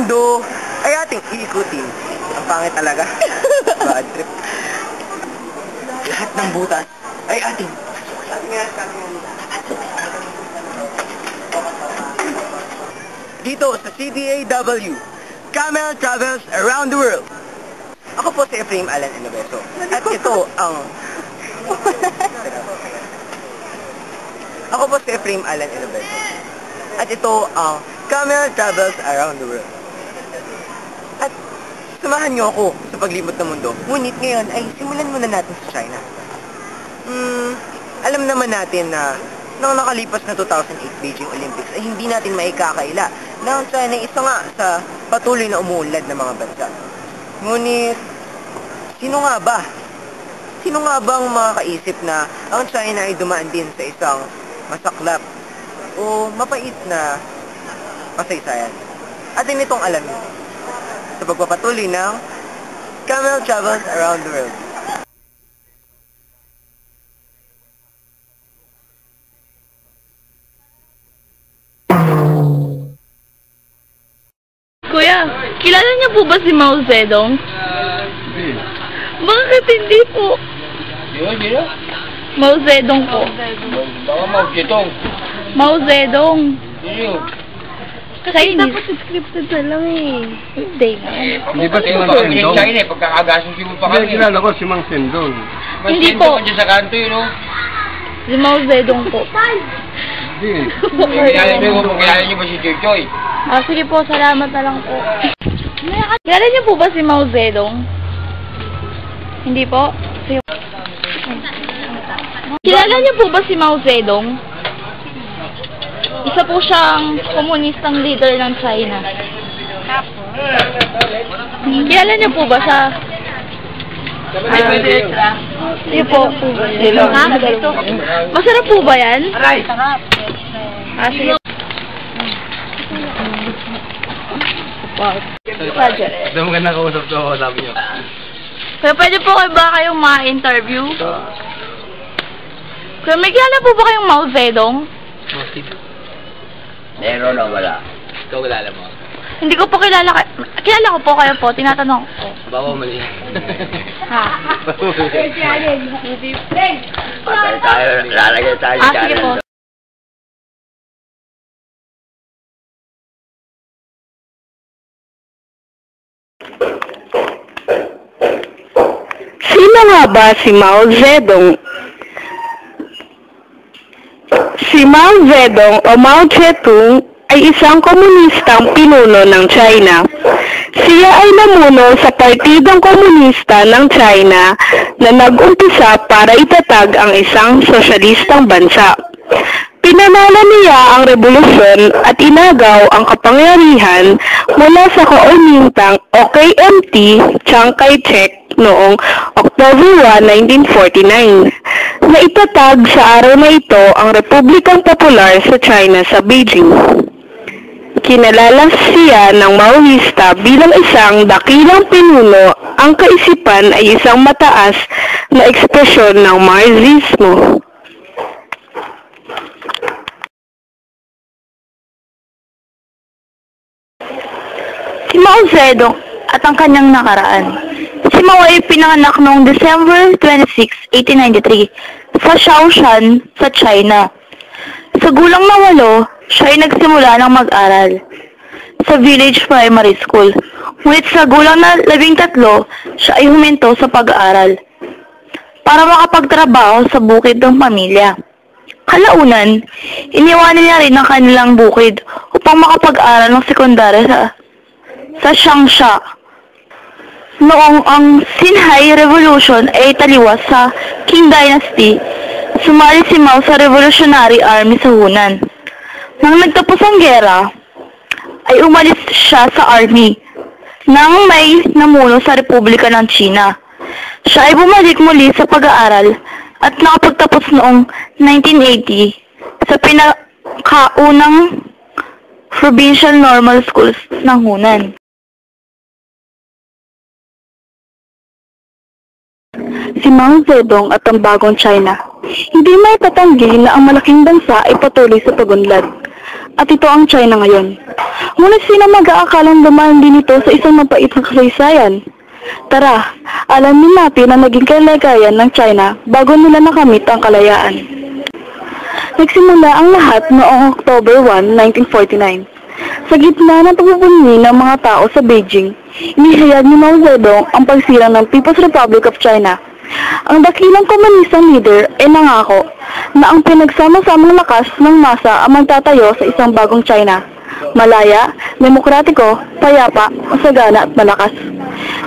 mundo ay ating iikutin. Ang pangit talaga. Bad trip. Lahat ng butas ay ating. Dito sa CDAW, Camel Travels Around the World. Ako po si Efraim Alan Enoveso. At ito ang... Ako po si Efraim Alan Enoveso. At ito ang Camel Travels Around the World. At samahan niyo ako sa paglibot ng mundo. Ngunit ngayon ay simulan muna natin sa China. Alam naman natin na nang nakalipas na 2008 Beijing Olympics ay hindi natin maikakaila na ang China isa nga sa patuloy na umuunlad na mga bansa. Ngunit, sino nga ba? Sino nga bang makakaisip na ang China ay dumaan din sa isang masaklap o mapait na kasaysayan? Atin itong alamin sa pagpapatuloy ng Camel Travels Around the World. Kuya, kilala niyo po ba si Mao Zedong? Hindi. Bakit hindi po? Sino? Mao Zedong po. Baka Mao Zedong. Mao Zedong. Sino? Kasi dapat scripted na lang eh. Hindi nga. Hindi ba si Mang Sendong? China eh, pagkakagasin mo pa kami. Hindi, kilala ko si Mang Sendong. Hindi po. Mang Sendong sa kanto yun, no? Si Mao Zedong po. Hindi. Kilala niyo ba si Choy Choy? Ah, sige po, salamat na lang po. Kilala niyo po ba si Mao Zedong? Hindi po? Sige. Kilala niyo po ba si Mao Zedong? Isa po siyang komunistang leader ng China. Kilala niyo po ba siya? Sige po. Ha? Masarap po ba yan? Masarap. Ah, sige. Dami ka nakausap ko, sabi niyo. Kaya pwede po kayo ba kayong ma-interview? Kaya may kilala po ba kayong Mao Zedong? Meron o wala? Ikaw kilala mo? Hindi ko po kilala. Kilala ko po kayo po. Tinatanong ko. Baka mali. Ha? Patay tayo, lalagay tayo Ah, sige po. Sino nga ba si Mao Zedong? Si Mao Zedong o Mao Zedong ay isang komunistang pinuno ng China. Siya ay namuno sa Partidong Komunista ng China na nag-umpisa para itatag ang isang sosyalistang bansa. Pinanalo niya ang revolusyon at inagaw ang kapangyarihan mula sa Kuomintang o KMT Chiang Kai-shek noong October 1, 1949. Naitatag sa araw na ito ang Republikang Popular sa China sa Beijing. Kinalala siya ng Maoista bilang isang dakilang pinuno. Ang kaisipan ay isang mataas na ekspresyon ng Marxismo. Si Mao Zedong at ang kanyang nakaraan. Si Mao ay pinanganak noong December 26, 1893 sa Shaoshan sa China. Sa gulang na 8, siya ay nagsimula ng mag-aral sa village primary school. Ngunit sa gulang na 13, siya ay huminto sa pag-aaral para makapagtrabaho sa bukid ng pamilya. Kalaunan, iniwanan niya rin ang kanilang bukid upang makapag-aral ng sekundarya sa Changsha. Noong ang Xinhai Revolution ay taliwas sa Qing Dynasty, sumali si Mao sa Revolutionary Army sa Hunan. Nang nagtapos ang gera, ay umalis siya sa army nang may namuno sa Republika ng China. Siya ay bumalik muli sa pag-aaral at nakapagtapos noong 1980 sa pinakaunang provincial normal schools ng Hunan. Si Mao Zedong at ang bagong China. Hindi may tatanggi na ang malaking bansa ay patuloy sa pagunlad. At ito ang China ngayon. Ngunit sino mag-aakalang dumaan din ito sa isang mapait na kasaysayan? Tara, alamin natin ang naging kalagayan ng China bago nila nakamit ang kalayaan. Nagsimula ang lahat noong October 1, 1949. Sa gitna ng pagpupunyi ng mga tao sa Beijing, inihayag ni Mao Zedong ang pagsilang ng People's Republic of China. Ang dakilang komunistang leader ay nangako na ang pinagsama-samang lakas ng masa ang magtatayo sa isang bagong China. Malaya, demokratiko, payapa, masagana at malakas.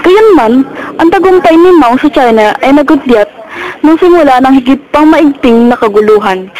Gayunman, ang tagumpay ni Mao sa China ay nagudyat nung simula ng higit pang maigting na kaguluhan.